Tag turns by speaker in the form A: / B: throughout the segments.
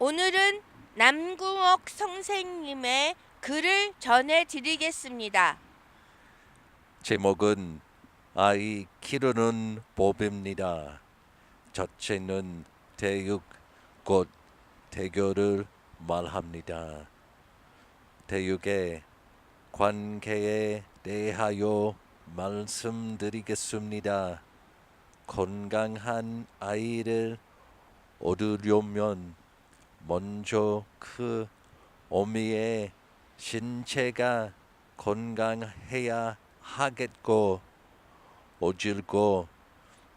A: 오늘은 남궁옥 선생님의 글을 전해드리겠습니다.
B: 제목은 아이 기르는 법입니다. 첫째는 대육 곧 대교를 말합니다. 대육의 관계에 대하여 말씀드리겠습니다. 건강한 아이를 얻으려면 먼저 그 어미의 신체가 건강해야 하겠고, 어질고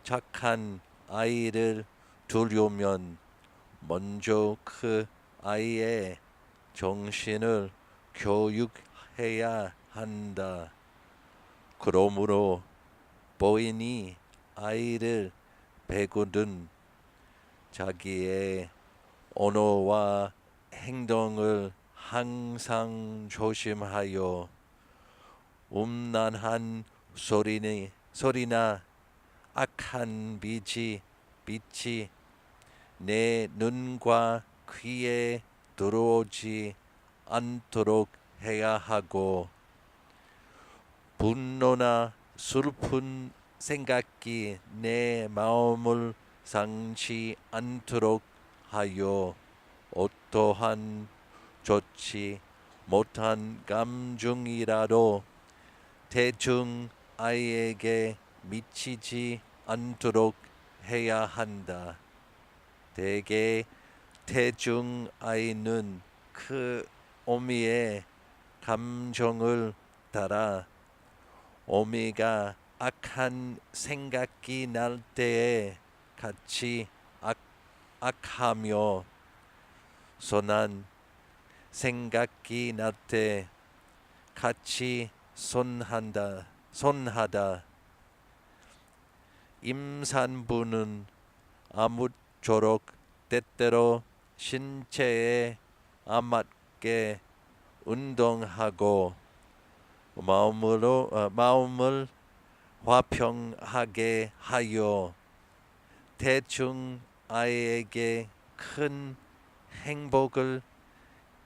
B: 착한 아이를 두려면 먼저 그 아이의 정신을 교육해야 한다. 그러므로 부인이 아이를 배우든 자기의 언어와 행동을 항상 조심하여 음란한 소리나 악한 빛이 내 눈과 귀에 들어오지 않도록 해야 하고, 분노나 슬픈 생각이 내 마음을 상치 않도록 하여 어떠한 좋지 못한 감정이라도 대중 아이에게 미치지 않도록 해야 한다. 대개 대중 아이는 그 어미의 감정을 따라 어미가 악한 생각이 날 때에 같이 악하며, 선한 생각이 날 때 같이 선하다. 임산부는 아무쪼록 때때로 신체에 알맞게 운동하고 마음을 화평하게 하여 대중 아이에게 큰 행복을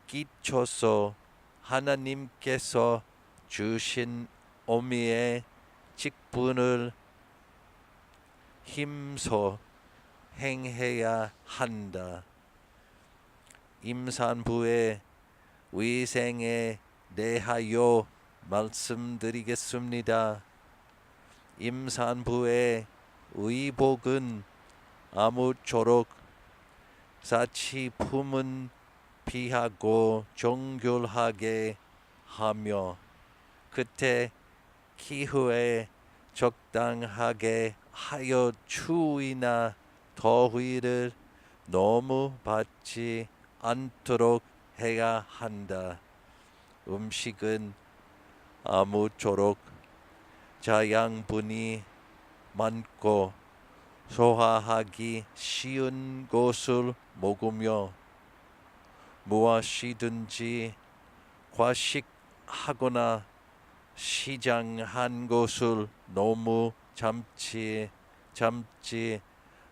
B: 끼쳐서 하나님께서 주신 어미의 직분을 힘써 행해야 한다. 임산부의 위생에 대하여 말씀드리겠습니다. 임산부의 의복은 아무쪼록 사치품은 피하고 정결하게 하며, 그때 기후에 적당하게 하여 추위나 더위를 너무 받지 않도록 해야 한다. 음식은 아무쪼록 자양분이 많고 소화하기 쉬운 것을 먹으며, 무엇이든지 과식하거나 시장한 것을 너무 참지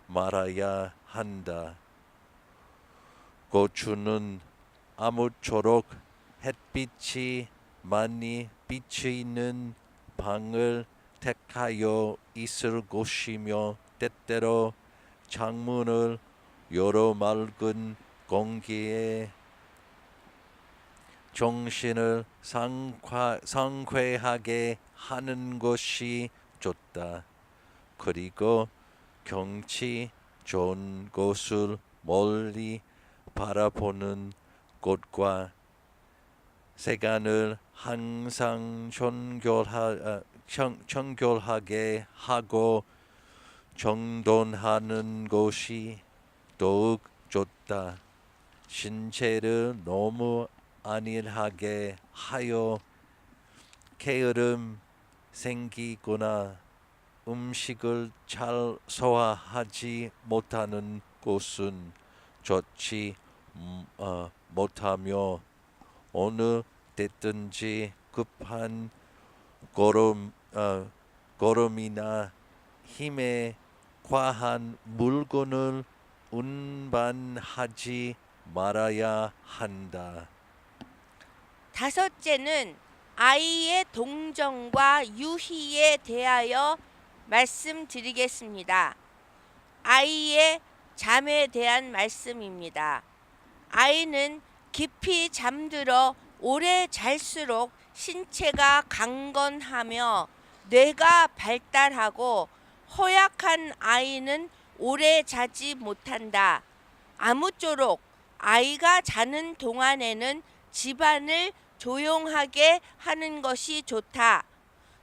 B: 말아야 한다. 고추는 아무쪼록 햇빛이 많이 비치는 방을 택하여 있을 것이며, 때때로 창문을 열어 맑은 공기에 정신을 상쾌하게 하는 것이 좋다. 그리고 경치 좋은 곳을 멀리 바라보는 곳과 세간을 항상 청결하게 하고 정돈하는 것이 더욱 좋다. 신체를 너무 안일하게 하여 게으름 생기거나 음식을 잘 소화하지 못하는 것은 좋지 못하며, 어느 때든지 급한 걸음이나 힘에 과한 물건을 운반하지 말아야 한다.
A: 다섯째는 아이의 동정과 유희에 대하여 말씀드리겠습니다. 아이의 잠에 대한 말씀입니다. 아이는 깊이 잠들어 오래 잘수록 신체가 강건하며 뇌가 발달하고 허약한 아이는 오래 자지 못한다. 아무쪼록 아이가 자는 동안에는 집안을 조용하게 하는 것이 좋다.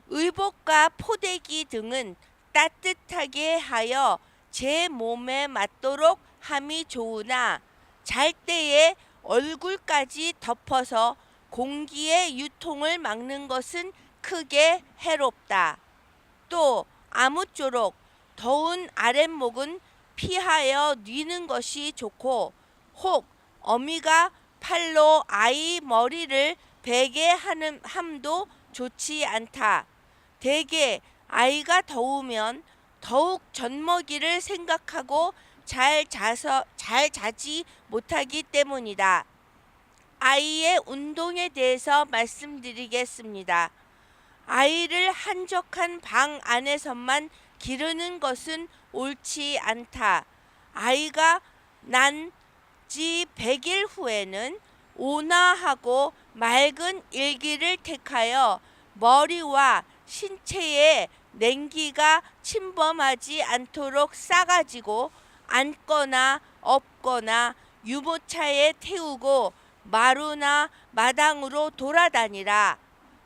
A: 의복과 포대기 등은 따뜻하게 하여 제 몸에 맞도록 함이 좋으나 잘 때에 얼굴까지 덮어서 공기의 유통을 막는 것은 크게 해롭다. 또 아무쪼록 더운 아랫목은 피하여 뉘는 것이 좋고 혹 어미가 팔로 아이 머리를 베게 하는 함도 좋지 않다. 대개 아이가 더우면 더욱 젖먹이를 생각하고 잘 자지 못하기 때문이다. 아이의 운동에 대해서 말씀드리겠습니다. 아이를 한적한 방 안에서만 기르는 것은 옳지 않다. 아이가 난 지 100일 후에는 온화하고 맑은 일기를 택하여 머리와 신체에 냉기가 침범하지 않도록 싸가지고 앉거나 엎거나 유모차에 태우고 마루나 마당으로 돌아다니라.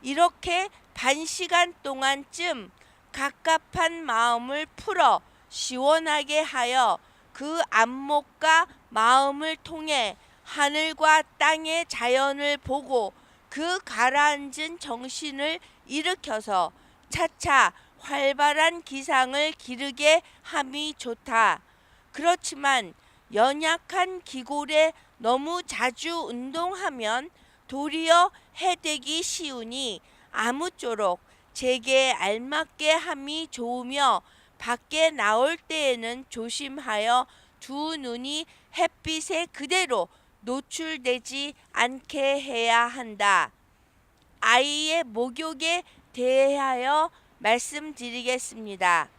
A: 이렇게 반시간 동안쯤 갑갑한 마음을 풀어 시원하게 하여 그 안목과 마음을 통해 하늘과 땅의 자연을 보고 그 가라앉은 정신을 일으켜서 차차 활발한 기상을 기르게 함이 좋다. 그렇지만 연약한 기골에 너무 자주 운동하면 도리어 해되기 쉬우니 아무쪼록 제게 알맞게 함이 좋으며 밖에 나올 때에는 조심하여 두 눈이 햇빛에 그대로 노출되지 않게 해야 한다. 아이의 목욕에 대하여 말씀드리겠습니다.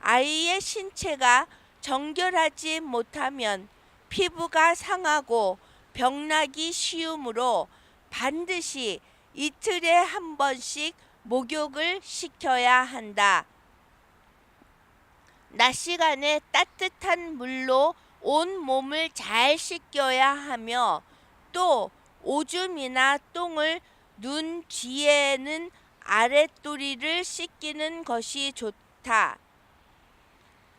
A: 아이의 신체가 정결하지 못하면 피부가 상하고 병나기 쉬우므로 반드시 이틀에 한 번씩 목욕을 시켜야 한다. 낮 시간에 따뜻한 물로 온 몸을 잘 씻겨야 하며 또 오줌이나 똥을 눈 뒤에는 아랫도리를 씻기는 것이 좋다.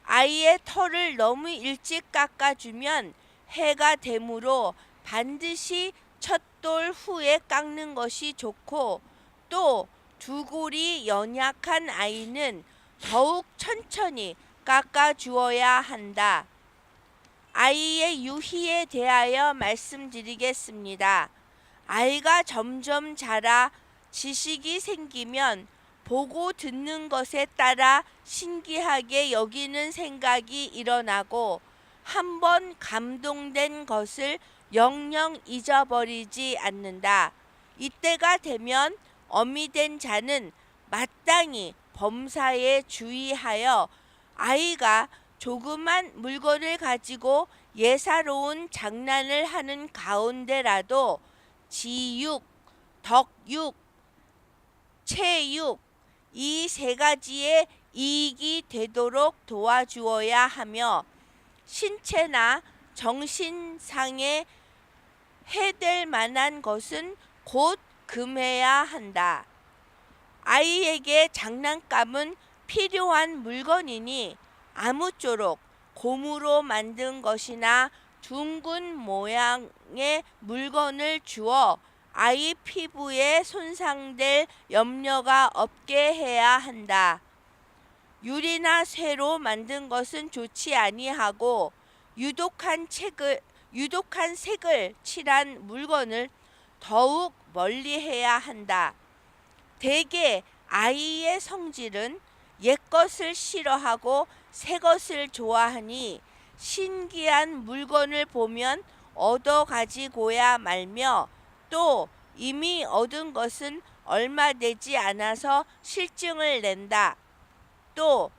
A: 아이의 털을 너무 일찍 깎아주면 해가 되므로 반드시 첫돌 후에 깎는 것이 좋고 또 두골이 연약한 아이는 더욱 천천히 깎아주어야 한다. 아이의 유희에 대하여 말씀드리겠습니다. 아이가 점점 자라 지식이 생기면 보고 듣는 것에 따라 신기하게 여기는 생각이 일어나고 한번 감동된 것을 영영 잊어버리지 않는다. 이때가 되면 어미된 자는 마땅히 범사에 주의하여 아이가 조그만 물건을 가지고 예사로운 장난을 하는 가운데라도 지육, 덕육, 체육 이 세 가지의 이익이 되도록 도와주어야 하며 신체나 정신상에 해될 만한 것은 곧 금해야 한다. 아이에게 장난감은 필요한 물건이니 아무쪼록 고무로 만든 것이나 둥근 모양의 물건을 주어 아이 피부에 손상될 염려가 없게 해야 한다. 유리나 쇠로 만든 것은 좋지 아니하고 유독한 색을 칠한 물건을 더욱 멀리해야 한다. 대개 아이의 성질은 옛것을 싫어하고 새것을 좋아하니 신기한 물건을 보면 얻어 가지고야 말며 또 이미 얻은 것은 얼마 되지 않아서 실증을 낸다. 또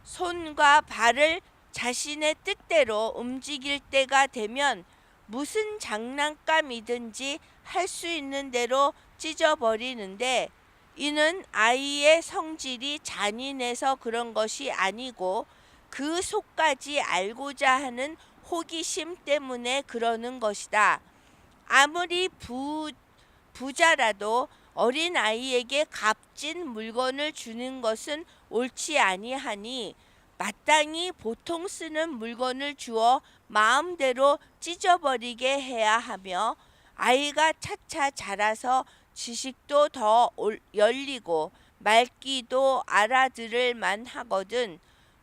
A: 손과 발을 자신의 뜻대로 움직일 때가 되면 무슨 장난감이든지 할 수 있는 대로 찢어버리는데 이는 아이의 성질이 잔인해서 그런 것이 아니고 그 속까지 알고자 하는 호기심 때문에 그러는 것이다. 아무리 부자라도 어린 아이에게 값진 물건을 주는 것은 옳지 아니하니 마땅히 보통 쓰는 물건을 주어 마음대로 찢어버리게 해야 하며 아이가 차차 자라서 지식도 더 열리고 말귀도 알아들을 만하거든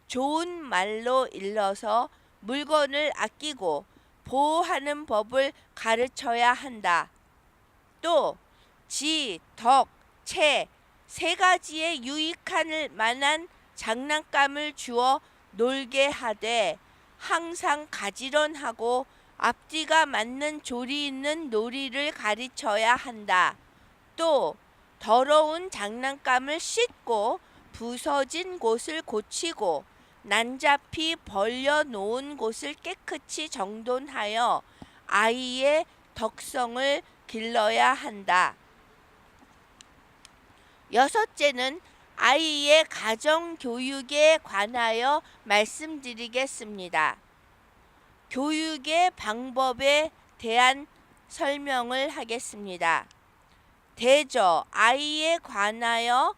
A: 좋은 말로 일러서 물건을 아끼고 보호하는 법을 가르쳐야 한다. 또 지, 덕, 채 세 가지의 유익할 만한 장난감을 주어 놀게 하되 항상 가지런하고 앞뒤가 맞는 조리 있는 놀이를 가르쳐야 한다. 또 더러운 장난감을 씻고 부서진 곳을 고치고 난잡히 벌려놓은 곳을 깨끗이 정돈하여 아이의 덕성을 길러야 한다. 여섯째는 아이의 가정교육에 관하여 말씀드리겠습니다. 교육의 방법에 대한 설명을 하겠습니다. 대저 아이에 관하여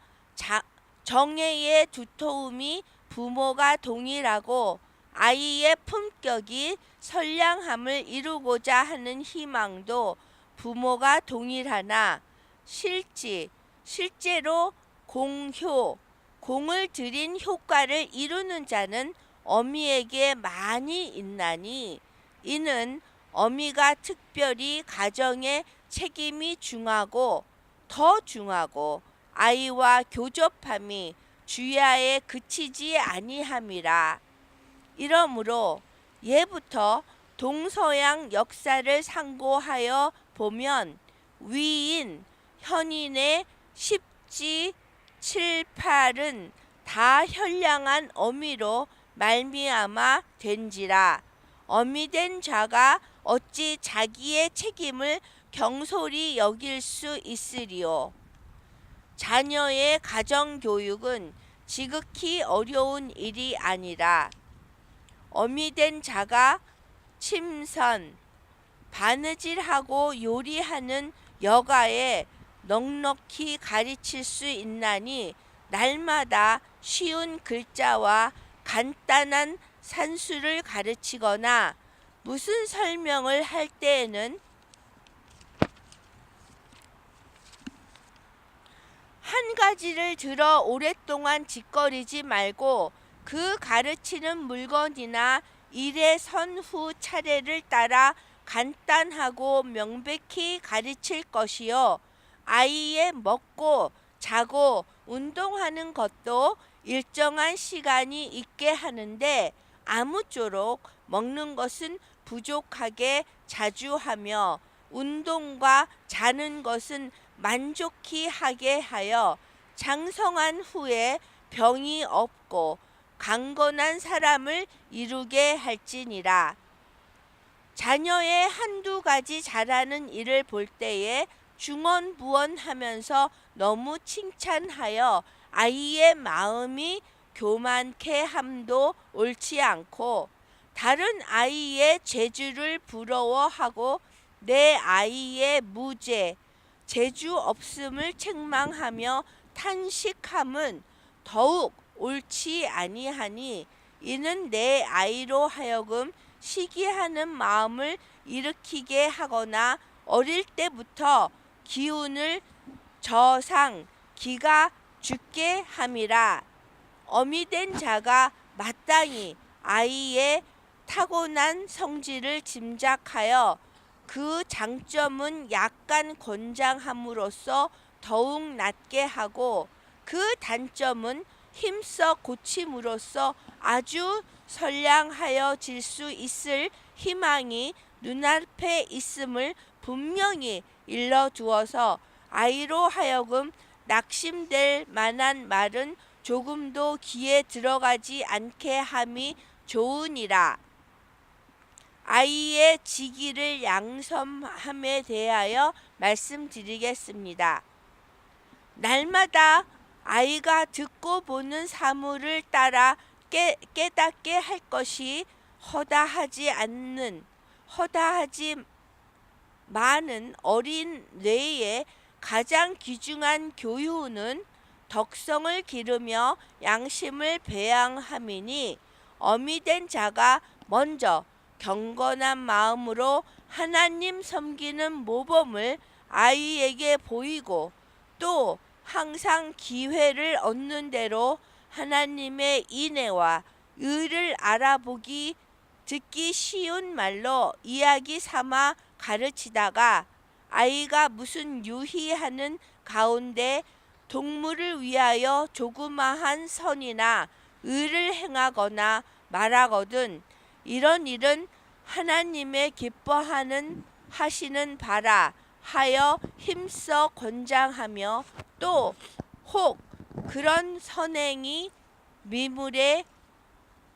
A: 정예의 두터움이 부모가 동일하고 아이의 품격이 선량함을 이루고자 하는 희망도 부모가 동일하나 실제로 공을 들인 효과를 이루는 자는 어미에게 많이 있나니 이는 어미가 특별히 가정의 책임이 더 중하고 아이와 교접함이 주야에 그치지 아니함이라. 이러므로 예부터 동서양 역사를 상고하여 보면 위인, 현인의 10지 7, 8은 다 현량한 어미로 말미암아 된지라. 어미된 자가 어찌 자기의 책임을 경솔히 여길 수 있으리요. 자녀의 가정교육은 지극히 어려운 일이 아니라 어미된 자가 침선, 바느질하고 요리하는 여가에 넉넉히 가르칠 수 있나니 날마다 쉬운 글자와 간단한 산수를 가르치거나 무슨 설명을 할 때에는 한 가지를 들어 오랫동안 짓거리지 말고 그 가르치는 물건이나 일의 선후 차례를 따라 간단하고 명백히 가르칠 것이요. 아이의 먹고 자고 운동하는 것도 일정한 시간이 있게 하는데 아무쪼록 먹는 것은 부족하게 자주 하며 운동과 자는 것은 만족히 하게 하여 장성한 후에 병이 없고 강건한 사람을 이루게 할지니라. 자녀의 한두 가지 잘하는 일을 볼 때에 중언부언하면서 너무 칭찬하여 아이의 마음이 교만케 함도 옳지 않고 다른 아이의 재주를 부러워하고 내 아이의 무재, 재주 없음을 책망하며 탄식함은 더욱 옳지 아니하니 이는 내 아이로 하여금 시기하는 마음을 일으키게 하거나 어릴 때부터 기운을 저상 기가 죽게 함이라. 어미된 자가 마땅히 아이의 타고난 성질을 짐작하여 그 장점은 약간 권장함으로써 더욱 낫게 하고 그 단점은 힘써 고침으로써 아주 선량하여질 수 있을 희망이 눈앞에 있음을 분명히 일러주어서 아이로 하여금 낙심될 만한 말은 조금도 귀에 들어가지 않게 함이 좋으니라. 아이의 지기를 양선함에 대하여 말씀드리겠습니다. 날마다 아이가 듣고 보는 사물을 따라 깨닫게 할 것이 허다하지 많은 어린 뇌의 가장 귀중한 교훈은 덕성을 기르며 양심을 배양함이니, 어미된 자가 먼저 경건한 마음으로 하나님 섬기는 모범을 아이에게 보이고, 또 항상 기회를 얻는 대로 하나님의 인애와 의를 알아보기, 듣기 쉬운 말로 이야기 삼아 가르치다가 아이가 무슨 유희하는 가운데 동물을 위하여 조그마한 선이나 의를 행하거나 말하거든 이런 일은 하나님의 하시는 바라 하여 힘써 권장하며, 또 혹 그런 선행이 미물에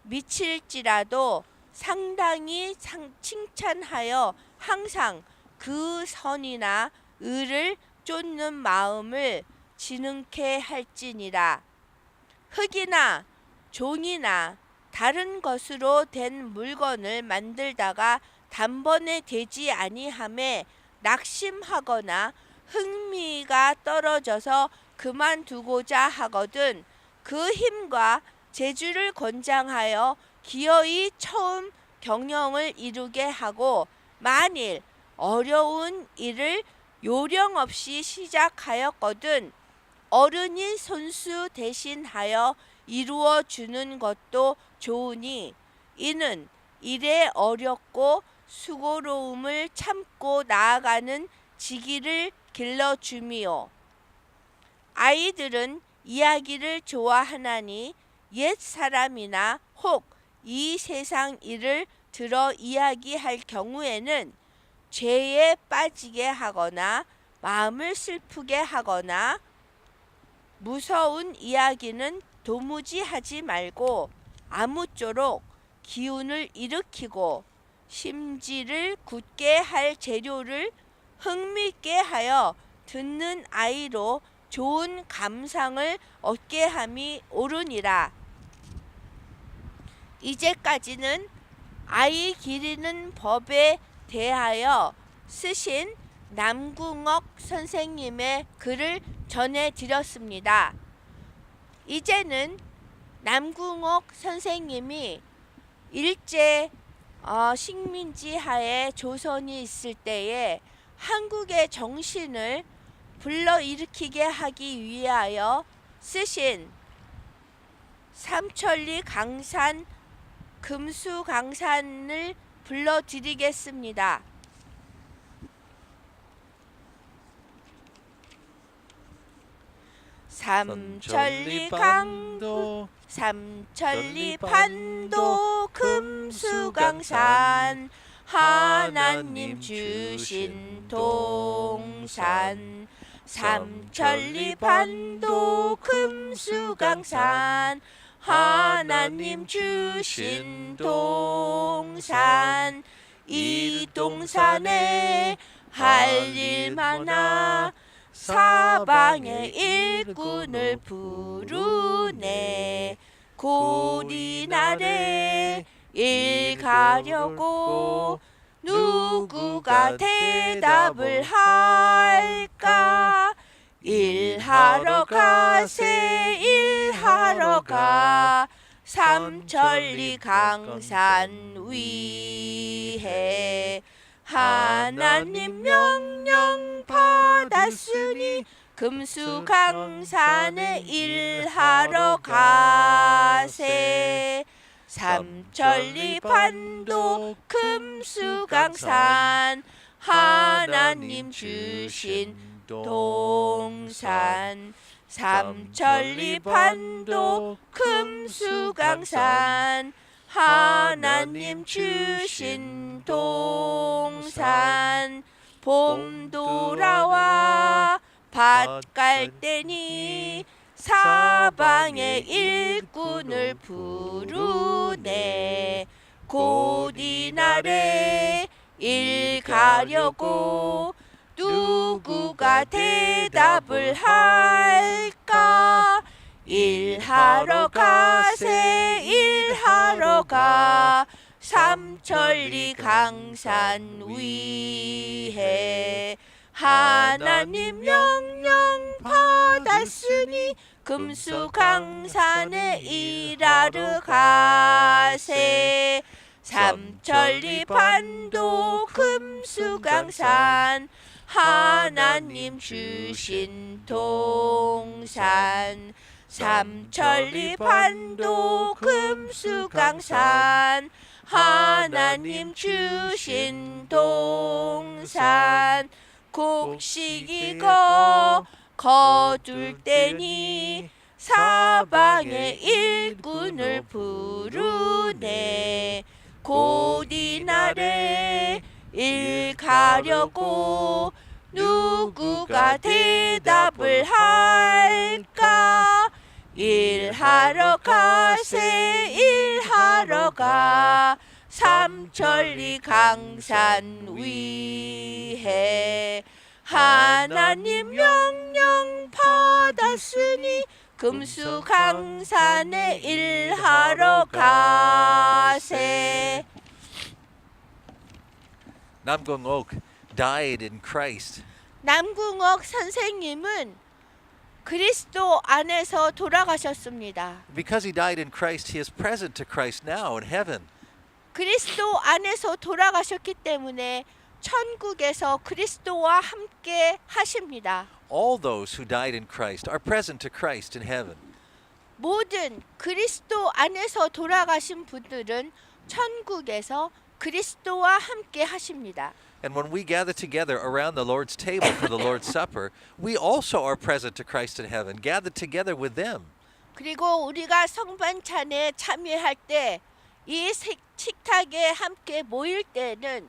A: 미칠지라도 상당히 칭찬하여 항상 그 선이나 의를 쫓는 마음을 지능케 할지니라. 흙이나 종이나 다른 것으로 된 물건을 만들다가 단번에 되지 아니함에 낙심하거나 흥미가 떨어져서 그만두고자 하거든 그 힘과 재주를 권장하여 기어이 처음 경영을 이루게 하고, 만일 어려운 일을 요령 없이 시작하였거든 어른이 손수 대신하여 이루어 주는 것도 좋으니, 이는 일의 어렵고 수고로움을 참고 나아가는 지기를 길러줌이요. 아이들은 이야기를 좋아하나니 옛 사람이나 혹 이 세상 일을 들어 이야기할 경우에는 죄에 빠지게 하거나 마음을 슬프게 하거나 무서운 이야기는 도무지 하지 말고 아무쪼록 기운을 일으키고 심지를 굳게 할 재료를 흥미있게 하여 듣는 아이로 좋은 감상을 얻게 함이 옳으니라. 이제까지는 아이 기르는 법에 대하여 쓰신 남궁옥 선생님의 글을 전해드렸습니다. 이제는 남궁옥 선생님이 일제 식민지 하에 조선이 있을 때에 한국의 정신을 불러일으키게 하기 위하여 쓰신 삼천리 강산 금수강산을 불러드리겠습니다. 삼천리 판도 금수강산 하나님 주신 동산. 삼천리 판도 금수강산 하나님 주신 동산. 이 동산에 할 일 많아 사방의 일꾼을 부르네. 고리날에 일 가려고 누구가 대답을 할까? 일하러 가세 일하러 가 삼천리 강산 위에. 하나님 명령 받았으니 금수강산에 일하러 가세. 삼천리 판도 금수강산 하나님 주신 동산. 삼천리 판도 금수강산 하나님 주신 동산 봄 돌아와 밭 갈 때니 사방의 일꾼을 부르네 곧 이날에 일 가려고 누구가 대답을 할까 일하러 가세 일하러 가 삼천리 강산 위에 하나님 명령 받았으니 금수강산에 일하러 가세 삼천리 반도 금수강산 하나님 주신 동산 삼천리 반도 금수강산 하나님 주신 동산 곡식 이거 거둘 때니 사방의 일꾼을 부르네 곧 이날에 일 가려고 누구가 대답을 할까 일하러 가세 일하러 가 삼천리 강산 위에 하나님 명령 받았으니 금수강산에 일하러 가세
B: Namgung died in Christ.
A: 남궁옥 선생님은 그리스도 안에서 돌아가셨습니다.
B: Because he died in Christ, he is present to Christ now in heaven.
A: 그리스도 안에서 돌아가셨기 때문에 천국에서 그리스도와 함께 하십니다.
B: All those who died in Christ are present to Christ in heaven.
A: 모든 그리스도 안에서 돌아가신 분들은 천국에서 그리스도와 함께 하십니다.
B: And when we gather together around the Lord's table for the Lord's Supper, we also are present to Christ in heaven, gathered together with them.
A: 그리고 우리가 성반찬에 참여할 때 이 식탁에 함께 모일 때는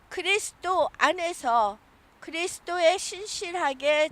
A: 그리스도 안에서 그리스도에 신실하게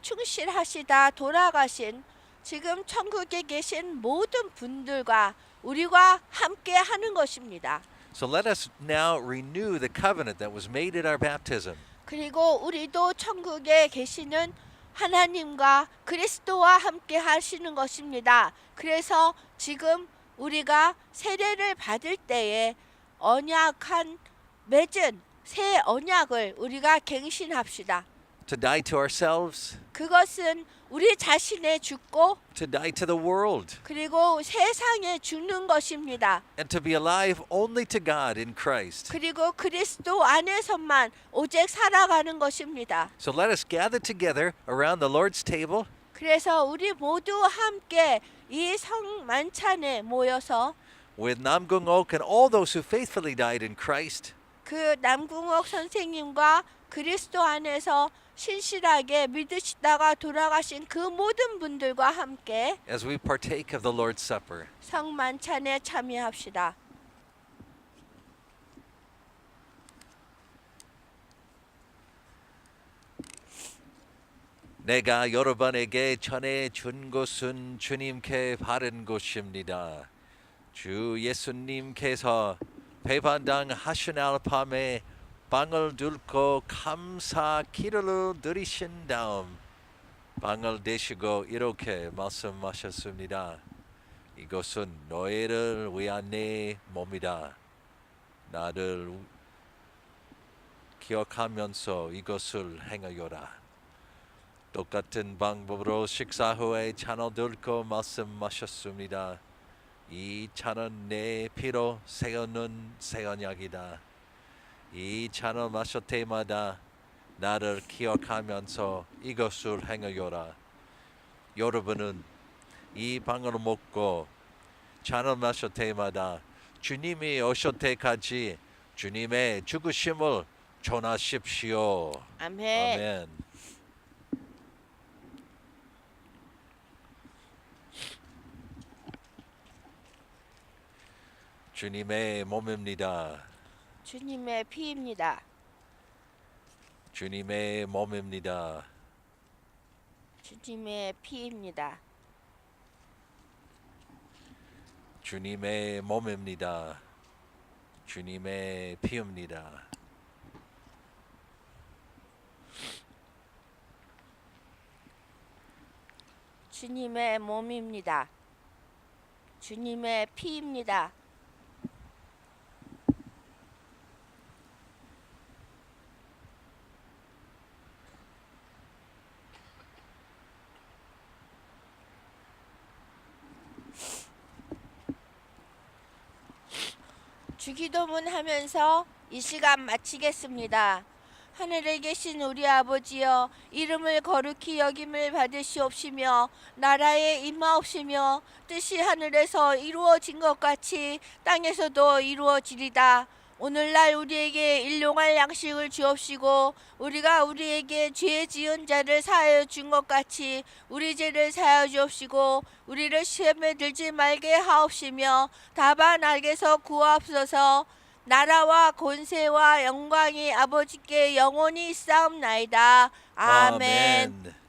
A: 충실하시다 돌아가신 지금 천국에 계신 모든 분들과 우리가 함께 하는 것입니다.
B: So let us now renew the covenant that was made at our baptism.
A: 그리고 우리도 천국에 계시는 하나님과 그리스도와 함께 하시는 것입니다. 그래서 지금 우리가 세례를 받을 때에 언약한 맺은 새 언약을 우리가 갱신합시다.
B: To die to ourselves,
A: 그것은 우리 자신에 죽고
B: to die to the world,
A: 그리고 세상에 죽는 것입니다.
B: and to be alive only to God in Christ.
A: 그리고 그리스도 안에서만 오직 살아가는 것입니다.
B: So let us gather together around the Lord's table
A: 그래서 우리 모두 함께 이 성만찬에 모여서
B: with Namgung Ok and all those who faithfully died in Christ.
A: 그 남궁옥 선생님과 그리스도 안에서 신실하게 믿으시다가 돌아가신 그 모든 분들과 함께
B: As we partake of the Lord's Supper.
A: 성만찬에 참여합시다.
B: 내가 여러분에게 전해 준 것은 주님께 바른 것입니다. 주 예수님께서 배반당 하시날 밤에 빵을 들고 감사 기도를 드리신 다음 빵을 드시고 이렇게 말씀하셨습니다. 이것은 너희를 위한 내 몸이다. 나를 기억하면서 이것을 행하여라. 똑같은 방법으로 식사 후에 잔을 들고 말씀하셨습니다. 이 잔은 내 피로 세우는 새 언약이다. 이 잔을 마실 때마다 나를 기억하면서 이것을 행하여라. 여러분은 이 빵을 먹고 잔을 마실 때마다 주님이 오실 때까지 주님의 죽으심을 전하십시오.
A: 아멘.
B: 아멘. 주님의 몸입니다.
A: 주님의 피입니다.
B: 주님의 몸입니다.
A: 주님의 피입니다.
B: 주님의 몸입니다. 주님의 피입니다.
A: 주님의 몸입니다. 주님의 피입니다. 주기도문 하면서 이 시간 마치겠습니다. 하늘에 계신 우리 아버지여, 이름을 거룩히 여김을 받으시옵시며 나라에 임하옵시며 뜻이 하늘에서 이루어진 것 같이 땅에서도 이루어지리다. 오늘날 우리에게 일용할 양식을 주옵시고 우리가 우리에게 죄 지은 자를 사하여 준 것 같이 우리 죄를 사하여 주옵시고 우리를 시험에 들지 말게 하옵시며 다만 악에서 구하옵소서. 나라와 권세와 영광이 아버지께 영원히 있사옵나이다. 아멘.